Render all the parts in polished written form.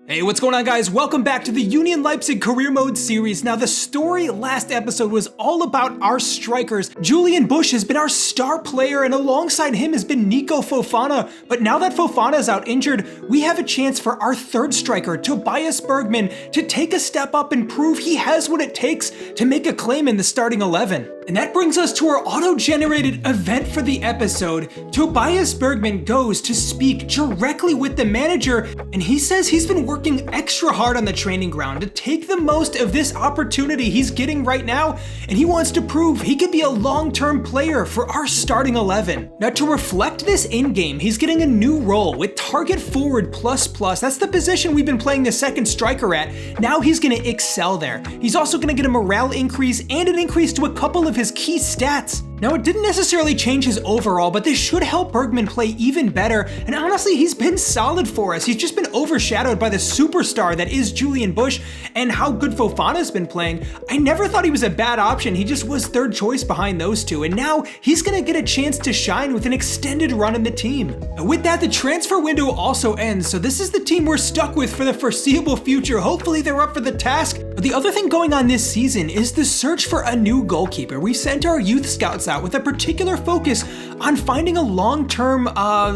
Hey, what's going on, guys? Welcome back to the Union Leipzig Career Mode series. Now, the story last episode was all about our strikers. Julian Busch has been our star player, and alongside him has been Nico Fofana. But now that Fofana is out injured, we have a chance for our third striker, Tobias Bergman, to take a step up and prove he has what it takes to make a claim in the starting 11. And that brings us to our auto-generated event for the episode. Tobias Bergman goes to speak directly with the manager, and he says he's been working extra hard on the training ground to take the most of this opportunity he's getting right now, and he wants to prove he could be a long-term player for our starting 11. Now, to reflect this in-game, he's getting a new role with Target Forward++. That's the position we've been playing the second striker at. Now he's gonna excel there. He's also gonna get a morale increase and an increase to a couple of his key stats. Now, it didn't necessarily change his overall, but this should help Bergman play even better, and honestly, he's been solid for us. He's just been overshadowed by the superstar that is Julian Busch, and how good Fofana's been playing. I never thought he was a bad option, he just was third choice behind those two, and now he's gonna get a chance to shine with an extended run in the team. And with that, the transfer window also ends, so this is the team we're stuck with for the foreseeable future. Hopefully they're up for the task. But the other thing going on this season is the search for a new goalkeeper. We sent our youth scouts out with a particular focus on finding a long-term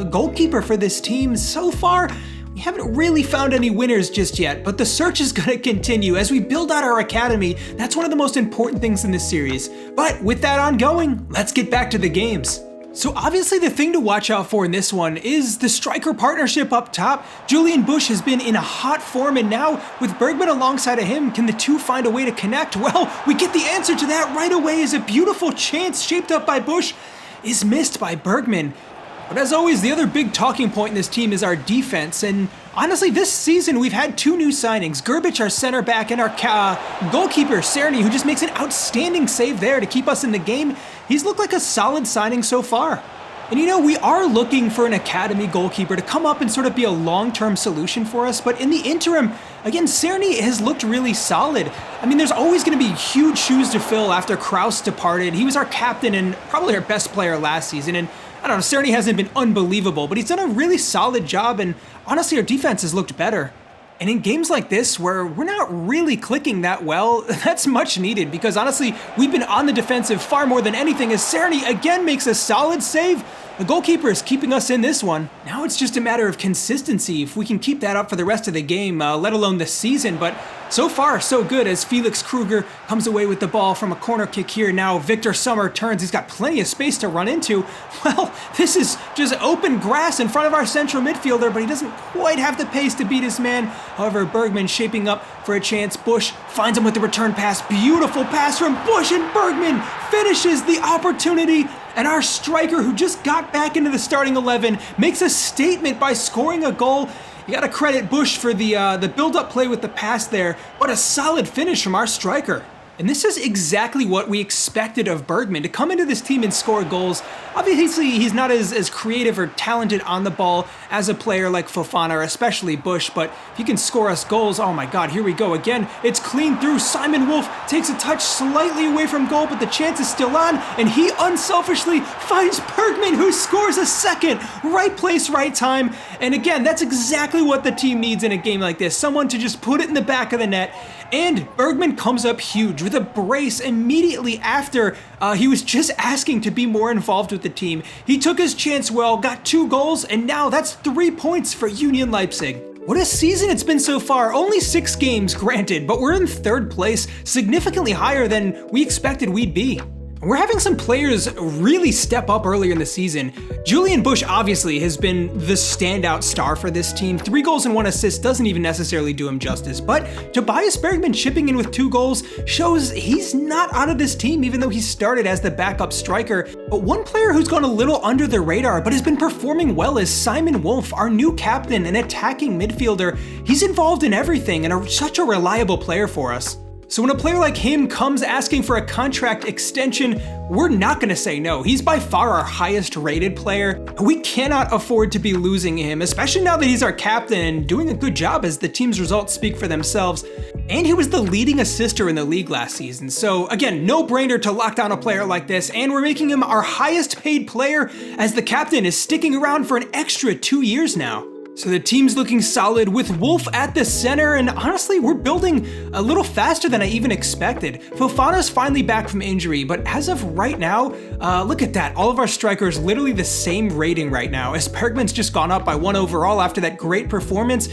goalkeeper for this team. So far, we haven't really found any winners just yet, but the search is gonna continue as we build out our academy. That's one of the most important things in this series. But with that ongoing, let's get back to the games. So obviously the thing to watch out for in this one is the striker partnership up top. Julian Busch has been in a hot form, and now with Bergman alongside of him, can the two find a way to connect? Well, we get the answer to that right away as a beautiful chance shaped up by Busch is missed by Bergman. But as always, the other big talking point in this team is our defense, and honestly, this season we've had two new signings. Gerbic, our center back, and our goalkeeper, Cerny, who just makes an outstanding save there to keep us in the game. He's looked like a solid signing so far. And you know, we are looking for an academy goalkeeper to come up and sort of be a long-term solution for us, but in the interim, again, Cerny has looked really solid. I mean, there's always going to be huge shoes to fill after Kraus departed. He was our captain and probably our best player last season, and I don't know, Cerny hasn't been unbelievable, but he's done a really solid job, and honestly, our defense has looked better. And in games like this, where we're not really clicking that well, that's much needed, because honestly, we've been on the defensive far more than anything, as Cerny again makes a solid save. The goalkeeper is keeping us in this one. Now it's just a matter of consistency, if we can keep that up for the rest of the game, let alone the season. But so far, so good, as Felix Kruger comes away with the ball from a corner kick here. Now Victor Sommer turns, he's got plenty of space to run into. Well, this is just open grass in front of our central midfielder, but he doesn't quite have the pace to beat his man. However, Bergman shaping up for a chance. Busch finds him with the return pass. Beautiful pass from Busch, and Bergman finishes the opportunity. And our striker, who just got back into the starting 11, makes a statement by scoring a goal. You gotta credit Busch for the build-up play with the pass there. What a solid finish from our striker. And this is exactly what we expected of Bergman, to come into this team and score goals. Obviously, he's not as creative or talented on the ball as a player like Fofana, or especially Busch, but if he can score us goals, oh my god, here we go again. It's clean through. Simon Wolf takes a touch slightly away from goal, but the chance is still on, and he unselfishly finds Bergman, who scores a second. Right place, right time. And again, that's exactly what the team needs in a game like this. Someone to just put it in the back of the net. And Bergman comes up huge with a brace immediately after he was just asking to be more involved with the team. He took his chance well, got 2 goals, and now that's 3 points for Union Leipzig. What a season it's been so far. Only 6 games, granted, but we're in 3rd place, significantly higher than we expected we'd be. We're having some players really step up earlier in the season. Julian Busch obviously has been the standout star for this team. 3 goals and 1 assist doesn't even necessarily do him justice, but Tobias Bergman chipping in with 2 goals shows he's not out of this team, even though he started as the backup striker. But one player who's gone a little under the radar but has been performing well is Simon Wolf, our new captain and attacking midfielder. He's involved in everything and such a reliable player for us. So when a player like him comes asking for a contract extension, we're not going to say no. He's by far our highest rated player. We cannot afford to be losing him, especially now that he's our captain and doing a good job, as the team's results speak for themselves. And he was the leading assister in the league last season. So again, no brainer to lock down a player like this, and we're making him our highest paid player, as the captain is sticking around for an extra 2 years now. So the team's looking solid with Wolf at the center, and honestly, we're building a little faster than I even expected. Fofana's finally back from injury, but as of right now, look at that. All of our strikers literally the same rating right now, as Bergman's just gone up by 1 overall after that great performance.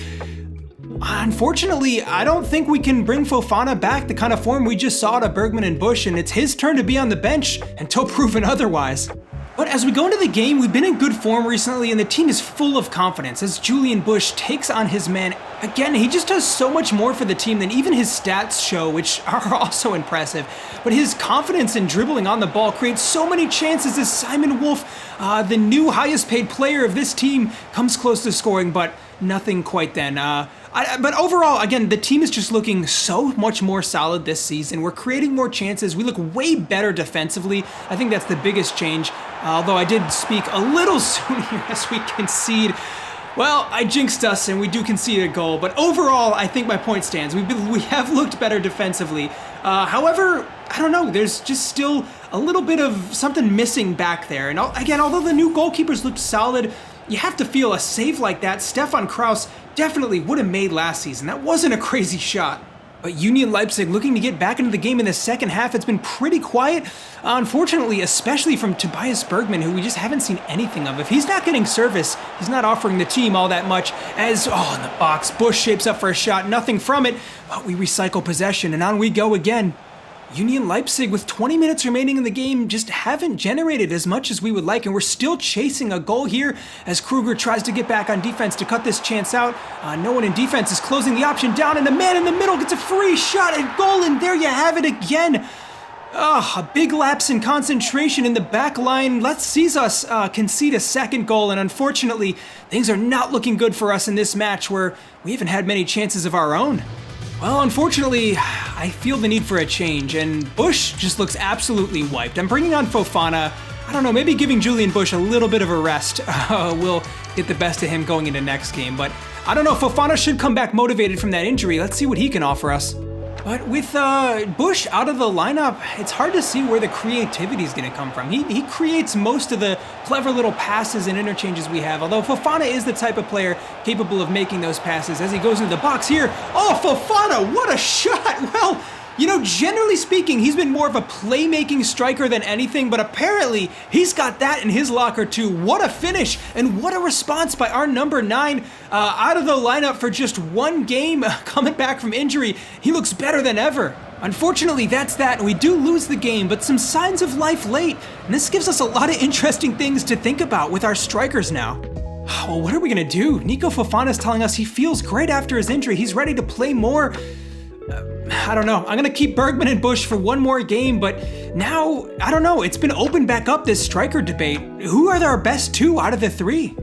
Unfortunately, I don't think we can bring Fofana back the kind of form we just saw to Bergman and Bush, and it's his turn to be on the bench until proven otherwise. But as we go into the game, we've been in good form recently, and the team is full of confidence as Julian Bush takes on his man. Again, he just does so much more for the team than even his stats show, which are also impressive. But his confidence in dribbling on the ball creates so many chances as Simon Wolf, the new highest paid player of this team, comes close to scoring, but nothing quite then. But overall, again, the team is just looking so much more solid this season. We're creating more chances. We look way better defensively. I think that's the biggest change. Although I did speak a little soon here as we concede. Well, I jinxed us and we do concede a goal. But overall, I think my point stands. We have looked better defensively. However, I don't know. There's just still a little bit of something missing back there. And again, although the new goalkeepers looked solid, you have to feel a save like that. Stefan Kraus definitely would have made last season. That wasn't a crazy shot. But Union Leipzig looking to get back into the game in the second half. It's been pretty quiet, unfortunately, especially from Tobias Bergman, who we just haven't seen anything of. If he's not getting service, he's not offering the team all that much. As, in the box, Bush shapes up for a shot, nothing from it, but we recycle possession, and on we go again. Union Leipzig, with 20 minutes remaining in the game, just haven't generated as much as we would like, and we're still chasing a goal here as Kruger tries to get back on defense to cut this chance out. No one in defense is closing the option down, and the man in the middle gets a free shot and goal, and there you have it again. A big lapse in concentration in the back line sees us concede a second goal, and unfortunately, things are not looking good for us in this match where we haven't had many chances of our own. Well, unfortunately, I feel the need for a change, and Bush just looks absolutely wiped. I'm bringing on Fofana. I don't know, maybe giving Julian Bush a little bit of a rest will get the best of him going into next game. But I don't know, Fofana should come back motivated from that injury. Let's see what he can offer us. But with Bush out of the lineup, it's hard to see where the creativity is going to come from. He creates most of the clever little passes and interchanges we have, although Fofana is the type of player capable of making those passes as he goes into the box here. Oh, Fofana, what a shot! Well, generally speaking, he's been more of a playmaking striker than anything, but apparently he's got that in his locker too. What a finish, and what a response by our number 9 out of the lineup for just one game, coming back from injury. He looks better than ever. Unfortunately, that's that, and we do lose the game, but some signs of life late, and this gives us a lot of interesting things to think about with our strikers now. Well, what are we gonna do? Nico Fofana's telling us he feels great after his injury. He's ready to play more. I don't know. I'm going to keep Bergman and Bush for one more game, but now, I don't know. It's been opened back up, this striker debate. Who are our best 2 out of the 3?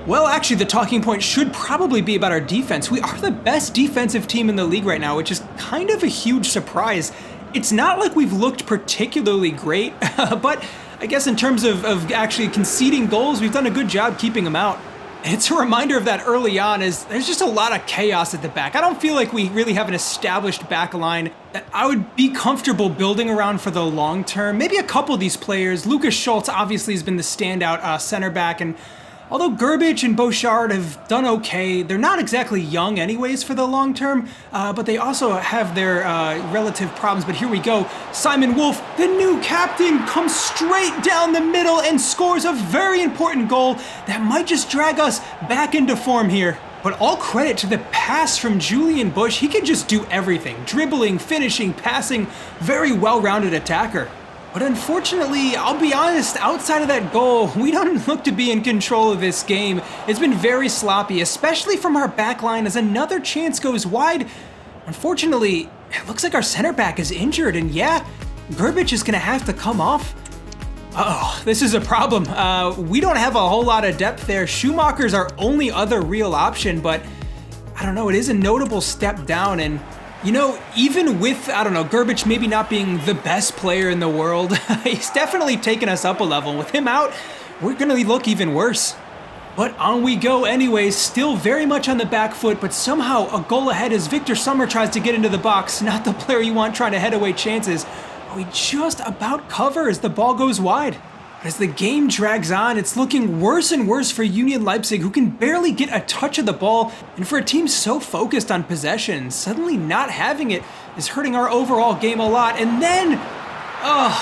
Well, actually, the talking point should probably be about our defense. We are the best defensive team in the league right now, which is kind of a huge surprise. It's not like we've looked particularly great, but I guess in terms of actually conceding goals, we've done a good job keeping them out. It's a reminder of that early on, as there's just a lot of chaos at the back. I don't feel like we really have an established back line that I would be comfortable building around for the long term. Maybe a couple of these players. Lucas Schultz obviously has been the standout center back, and although Gerbic and Bouchard have done okay, they're not exactly young anyways for the long term, but they also have their relative problems. But here we go. Simon Wolf, the new captain, comes straight down the middle and scores a very important goal that might just drag us back into form here. But all credit to the pass from Julian Bush. He can just do everything. Dribbling, finishing, passing, very well-rounded attacker. But unfortunately, I'll be honest, outside of that goal, we don't look to be in control of this game. It's been very sloppy, especially from our back line as another chance goes wide. Unfortunately, it looks like our center back is injured, and yeah, Gerbic is going to have to come off. This is a problem. We don't have a whole lot of depth there. Schumacher's our only other real option, but I don't know, it is a notable step down, and even with, Gerbic maybe not being the best player in the world, he's definitely taken us up a level. With him out, we're going to look even worse. But on we go anyways, still very much on the back foot, but somehow a goal ahead as Victor Sommer tries to get into the box. Not the player you want trying to head away chances. We just about cover as the ball goes wide. As the game drags on, it's looking worse and worse for Union Leipzig, who can barely get a touch of the ball, and for a team so focused on possession, suddenly not having it is hurting our overall game a lot. And then,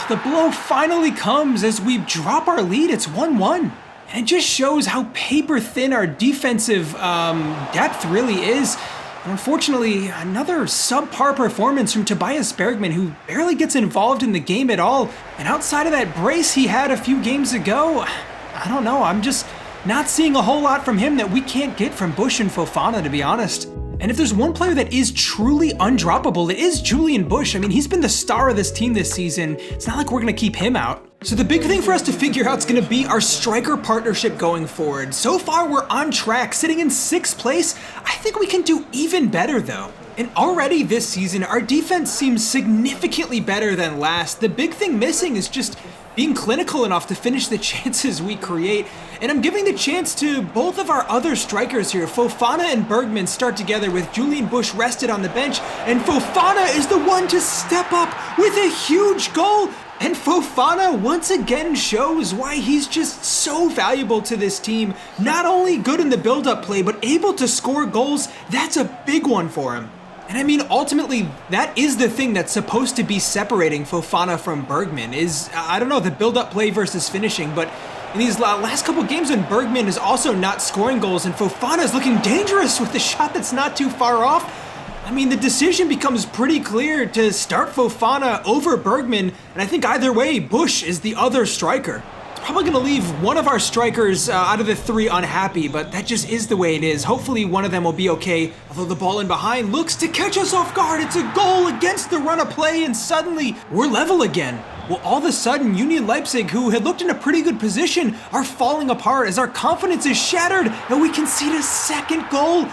the blow finally comes as we drop our lead. It's 1-1. And it just shows how paper thin our defensive depth really is. And unfortunately, another subpar performance from Tobias Bergman, who barely gets involved in the game at all. And outside of that brace he had a few games ago, I don't know, I'm just not seeing a whole lot from him that we can't get from Bush and Fofana, to be honest. And if there's one player that is truly undroppable, it is Julian Bush. I mean, he's been the star of this team this season. It's not like we're gonna keep him out. So the big thing for us to figure out is gonna be our striker partnership going forward. So far, we're on track, sitting in 6th place. I think we can do even better though. And already this season, our defense seems significantly better than last. The big thing missing is just being clinical enough to finish the chances we create. And I'm giving the chance to both of our other strikers here. Fofana and Bergman start together with Julian Bush rested on the bench, and Fofana is the one to step up with a huge goal. And Fofana once again shows why he's just so valuable to this team. Not only good in the build-up play, but able to score goals. That's a big one for him. And I mean, ultimately, that is the thing that's supposed to be separating Fofana from Bergman is, I don't know, the build-up play versus finishing. But in these last couple games when Bergman is also not scoring goals and Fofana is looking dangerous with a shot that's not too far off, I mean, the decision becomes pretty clear to start Fofana over Bergman, and I think either way, Bush is the other striker. It's probably gonna leave one of our strikers out of the 3 unhappy, but that just is the way it is. Hopefully one of them will be okay, although the ball in behind looks to catch us off guard. It's a goal against the run of play, and suddenly we're level again. Well, all of a sudden, Union Leipzig, who had looked in a pretty good position, are falling apart as our confidence is shattered, and we concede a 2nd goal.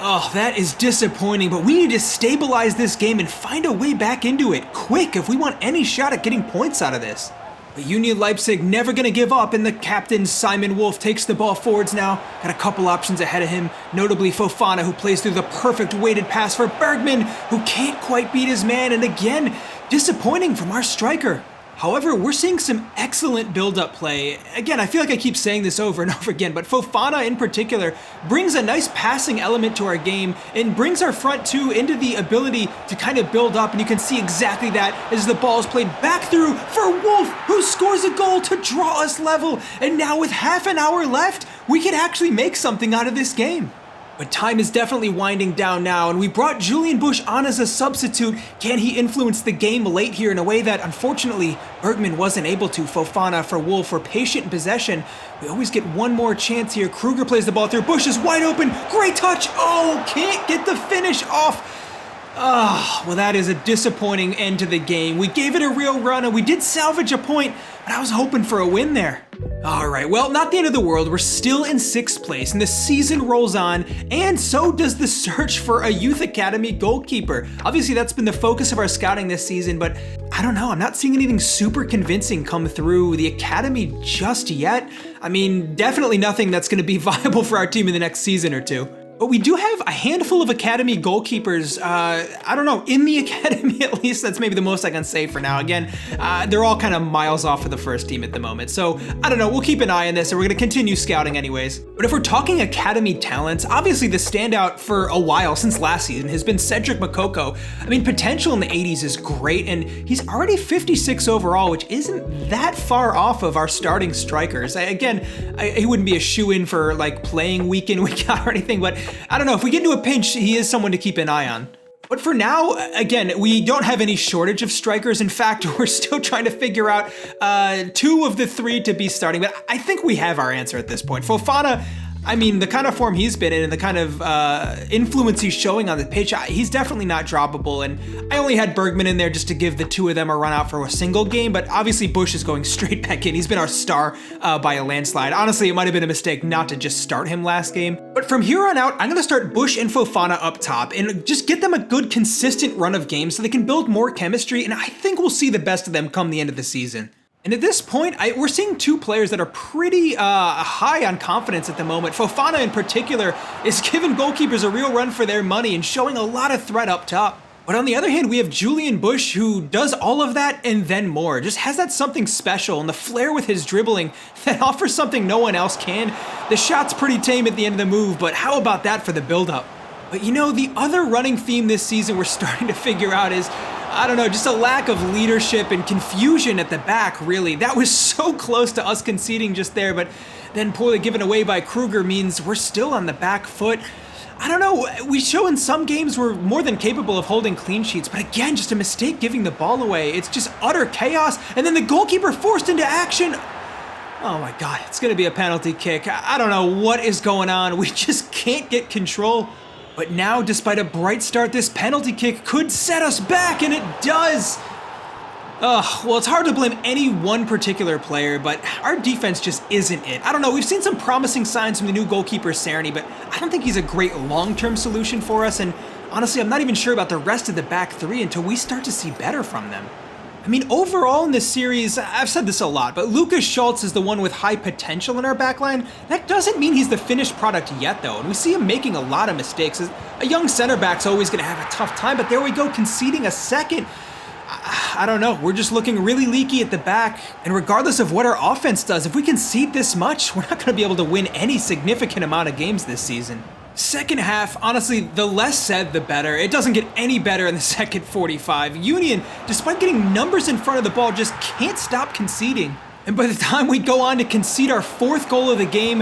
Oh, that is disappointing, but we need to stabilize this game and find a way back into it quick if we want any shot at getting points out of this. But Union Leipzig never gonna give up, and the captain, Simon Wolf, takes the ball forwards now. Got a couple options ahead of him, notably Fofana, who plays through the perfect weighted pass for Bergman, who can't quite beat his man, and again, disappointing from our striker. However, we're seeing some excellent build-up play. Again, I feel like I keep saying this over and over again, but Fofana in particular brings a nice passing element to our game and brings our front 2 into the ability to kind of build up, and you can see exactly that as the ball is played back through for Wolf, who scores a goal to draw us level. And now with half an hour left, we can actually make something out of this game. But time is definitely winding down now, and we brought Julian Bush on as a substitute. Can he influence the game late here in a way that, unfortunately, Bergman wasn't able to? Fofana for Wolf for patient in possession. We always get one more chance here. Kruger plays the ball through. Bush is wide open. Great touch. Oh, can't get the finish off. Well, that is a disappointing end to the game. We gave it a real run, and we did salvage a point, but I was hoping for a win there. All right, well, not the end of the world. We're still in 6th place, and the season rolls on, and so does the search for a youth academy goalkeeper. Obviously, that's been the focus of our scouting this season, but I don't know. I'm not seeing anything super convincing come through the academy just yet. I mean, definitely nothing that's going to be viable for our team in the next season or 2. But we do have a handful of academy goalkeepers, I don't know, in the academy at least. That's maybe the most I can say for now. Again, they're all kind of miles off of the first team at the moment. So, I don't know, we'll keep an eye on this and we're gonna continue scouting anyways. But if we're talking academy talents, obviously the standout for a while since last season has been Cedric Makoko. I mean, potential in the 80s is great, and he's already 56 overall, which isn't that far off of our starting strikers. He wouldn't be a shoo-in for like playing week in, week out or anything, but I don't know, if we get into a pinch, he is someone to keep an eye on. But for now, again, we don't have any shortage of strikers. In fact, we're still trying to figure out 2 of the 3 to be starting, but I think we have our answer at this point. Fofana, I mean, the kind of form he's been in and the kind of influence he's showing on the pitch, he's definitely not droppable. And I only had Bergman in there just to give the 2 of them a run out for a single game, but obviously Bush is going straight back in. He's been our star by a landslide. Honestly, it might have been a mistake not to just start him last game. But from here on out, I'm gonna start Bush and Fofana up top and just get them a good, consistent run of games so they can build more chemistry, and I think we'll see the best of them come the end of the season. And at this point, we're seeing 2 players that are pretty high on confidence at the moment. Fofana in particular is giving goalkeepers a real run for their money and showing a lot of threat up top. But on the other hand, we have Julian Bush, who does all of that and then more. Just has that something special and the flair with his dribbling that offers something no one else can. The shot's pretty tame at the end of the move, but how about that for the build-up? But you know, the other running theme this season we're starting to figure out is, I don't know, just a lack of leadership and confusion at the back, really. That was so close to us conceding just there, but then poorly given away by Kruger means we're still on the back foot. I don't know, we show in some games we're more than capable of holding clean sheets, but again, just a mistake giving the ball away. It's just utter chaos, and then the goalkeeper forced into action. Oh my God, it's gonna be a penalty kick. I don't know what is going on. We just can't get control. But now, despite a bright start, this penalty kick could set us back, and it does. Well, it's hard to blame any one particular player, but our defense just isn't it. I don't know, we've seen some promising signs from the new goalkeeper, Cerny, but I don't think he's a great long-term solution for us, and honestly, I'm not even sure about the rest of the back three until we start to see better from them. I mean, overall in this series, I've said this a lot, but Lucas Schultz is the one with high potential in our backline. That doesn't mean he's the finished product yet, though, and we see him making a lot of mistakes. A young center back's always going to have a tough time, but there we go, conceding a second. I don't know, we're just looking really leaky at the back, and regardless of what our offense does, if we concede this much, we're not going to be able to win any significant amount of games this season. Second half, honestly, the less said, the better. It doesn't get any better in the second 45. Union, despite getting numbers in front of the ball, just can't stop conceding. And by the time we go on to concede our fourth goal of the game,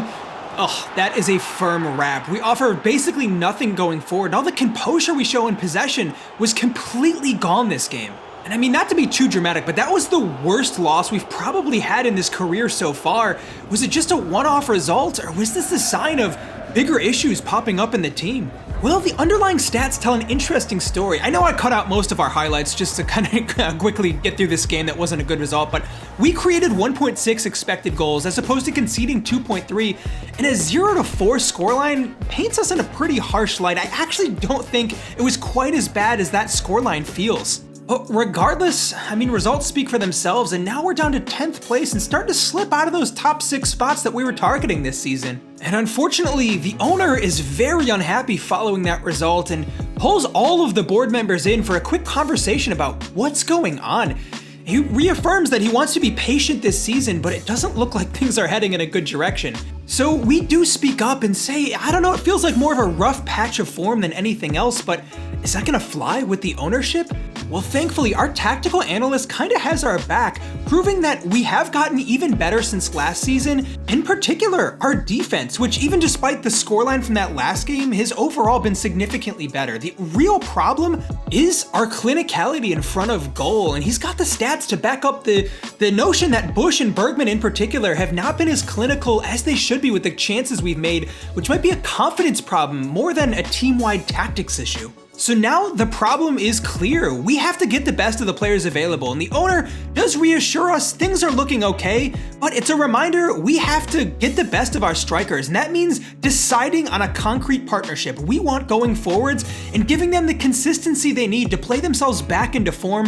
that is a firm wrap. We offer basically nothing going forward, and all the composure we show in possession was completely gone this game. And I mean, not to be too dramatic, but that was the worst loss we've probably had in this career so far. Was it just a one-off result, or was this a sign of bigger issues popping up in the team? Well, the underlying stats tell an interesting story. I know I cut out most of our highlights just to kind of quickly get through this game that wasn't a good result, but we created 1.6 expected goals as opposed to conceding 2.3, and a 0-4 scoreline paints us in a pretty harsh light. I actually don't think it was quite as bad as that scoreline feels. But regardless, I mean, results speak for themselves, and now we're down to 10th place and starting to slip out of those top 6 spots that we were targeting this season. And unfortunately, the owner is very unhappy following that result and pulls all of the board members in for a quick conversation about what's going on. He reaffirms that he wants to be patient this season, but it doesn't look like things are heading in a good direction. So we do speak up and say, I don't know, it feels like more of a rough patch of form than anything else, but is that gonna fly with the ownership? Well, thankfully, our tactical analyst kinda has our back, proving that we have gotten even better since last season. In particular, our defense, which even despite the scoreline from that last game, has overall been significantly better. The real problem is our clinicality in front of goal, and he's got the stats to back up the notion that Bush and Bergman in particular have not been as clinical as they should be with the chances we've made, which might be a confidence problem more than a team-wide tactics issue. So now the problem is clear. We have to get the best of the players available, and the owner does reassure us things are looking okay, but it's a reminder we have to get the best of our strikers, and that means deciding on a concrete partnership we want going forwards and giving them the consistency they need to play themselves back into form.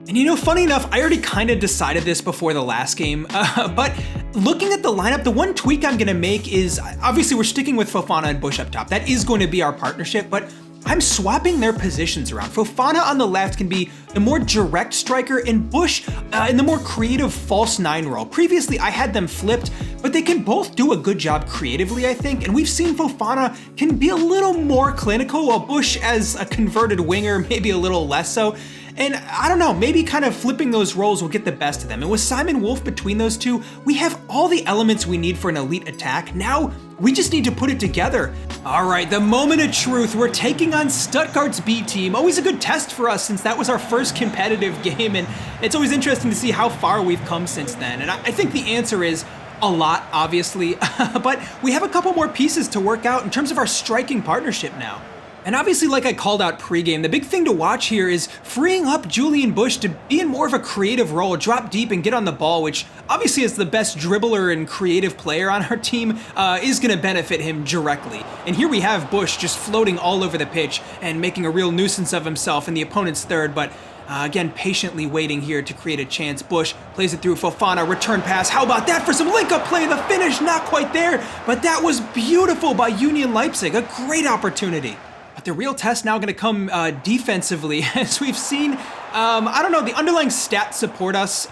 And you know, funny enough, I already kind of decided this before the last game, but looking at the lineup, the one tweak I'm gonna make is, obviously we're sticking with Fofana and Bush up top. That is going to be our partnership, but I'm swapping their positions around. Fofana on the left can be the more direct striker, and Bush in the more creative false 9 role. Previously, I had them flipped, but they can both do a good job creatively, I think, and we've seen Fofana can be a little more clinical, while Bush as a converted winger, maybe a little less so. And I don't know, maybe kind of flipping those roles will get the best of them. And with Simon Wolf between those two, we have all the elements we need for an elite attack. Now, we just need to put it together. All right, the moment of truth. We're taking on Stuttgart's B team. Always a good test for us since that was our first competitive game, and it's always interesting to see how far we've come since then. And I think the answer is a lot, obviously, but we have a couple more pieces to work out in terms of our striking partnership now. And obviously, like I called out pregame, the big thing to watch here is freeing up Julian Bush to be in more of a creative role, drop deep and get on the ball, which obviously as the best dribbler and creative player on our team is going to benefit him directly. And here we have Bush just floating all over the pitch and making a real nuisance of himself in the opponent's third, but again, patiently waiting here to create a chance. Bush plays it through Fofana, return pass. How about that for some link-up play? The finish, not quite there, but that was beautiful by Union Leipzig. A great opportunity. But the real test now going to come defensively, as we've seen. I don't know, the underlying stats support us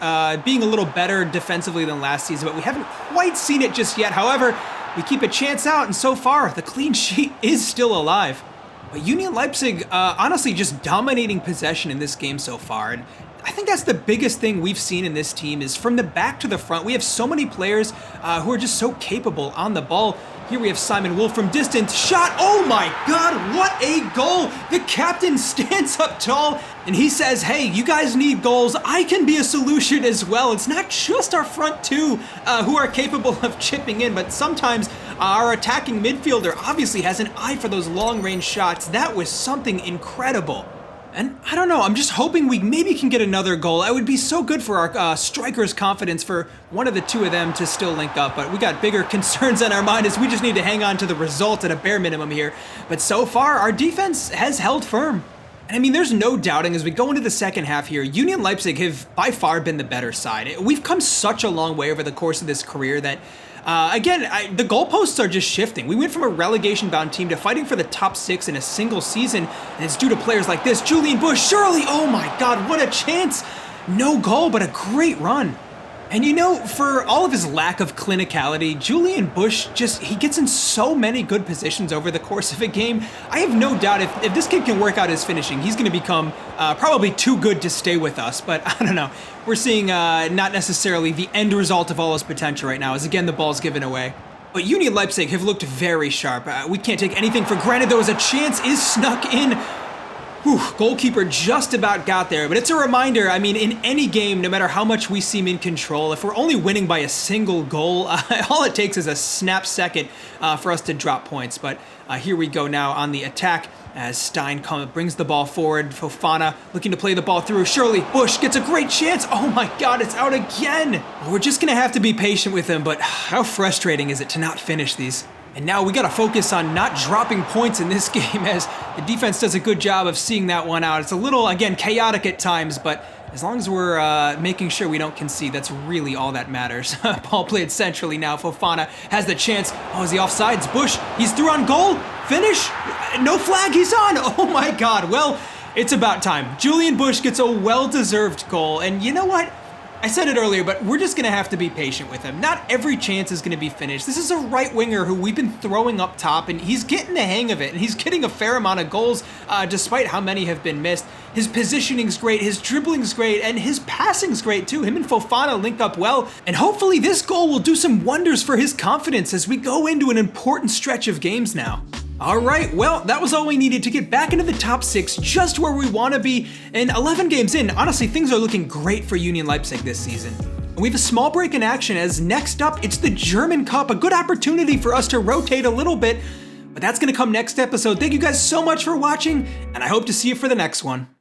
being a little better defensively than last season, but we haven't quite seen it just yet. However, we keep a chance out, and so far, the clean sheet is still alive. But Union Leipzig, honestly, just dominating possession in this game so far. And I think that's the biggest thing we've seen in this team is from the back to the front. We have so many players who are just so capable on the ball. Here we have Simon Wolf from distance. Shot! Oh my God, what a goal! The captain stands up tall and he says, hey, you guys need goals. I can be a solution as well. It's not just our front two who are capable of chipping in, but sometimes our attacking midfielder obviously has an eye for those long-range shots. That was something incredible. And I don't know, I'm just hoping we maybe can get another goal. It would be so good for our strikers' confidence for one of the two of them to still link up, but we got bigger concerns on our mind as we just need to hang on to the result at a bare minimum here. But so far, our defense has held firm. And I mean, there's no doubting as we go into the second half here, Union Leipzig have by far been the better side. We've come such a long way over the course of this career that the goalposts are just shifting. We went from a relegation-bound team to fighting for the top 6 in a single season, and it's due to players like this. Julian Bush, surely, oh my God, what a chance! No goal, but a great run. And you know, for all of his lack of clinicality, Julian Bush he gets in so many good positions over the course of a game. I have no doubt if this kid can work out his finishing, he's going to become probably too good to stay with us. But I don't know. We're seeing not necessarily the end result of all his potential right now, as again, the ball's given away. But Union Leipzig have looked very sharp. We can't take anything for granted. There was a chance is snuck in. Whew, goalkeeper just about got there, but it's a reminder, I mean, in any game, no matter how much we seem in control, if we're only winning by a single goal, all it takes is a snap second for us to drop points. But here we go now on the attack as Stein brings the ball forward. Fofana looking to play the ball through. Surely Bush gets a great chance. Oh my God, it's out again. We're just gonna have to be patient with him, but how frustrating is it to not finish these? And now we gotta focus on not dropping points in this game as the defense does a good job of seeing that one out. It's a little, again, chaotic at times, but as long as we're making sure we don't concede, that's really all that matters. Ball played centrally now. Fofana has the chance. Oh, is he offsides? Bush, he's through on goal. Finish. No flag, he's on. Oh my God. Well, it's about time. Julian Bush gets a well-deserved goal. And you know what? I said it earlier, but we're just going to have to be patient with him. Not every chance is going to be finished. This is a right winger who we've been throwing up top, and he's getting the hang of it, and he's getting a fair amount of goals, despite how many have been missed. His positioning's great, his dribbling's great, and his passing's great too. Him and Fofana link up well, and hopefully this goal will do some wonders for his confidence as we go into an important stretch of games now. All right, well, that was all we needed to get back into the top 6, just where we want to be. And 11 games in, honestly, things are looking great for Union Leipzig this season. And we have a small break in action as next up, it's the German Cup, a good opportunity for us to rotate a little bit. But that's going to come next episode. Thank you guys so much for watching, and I hope to see you for the next one.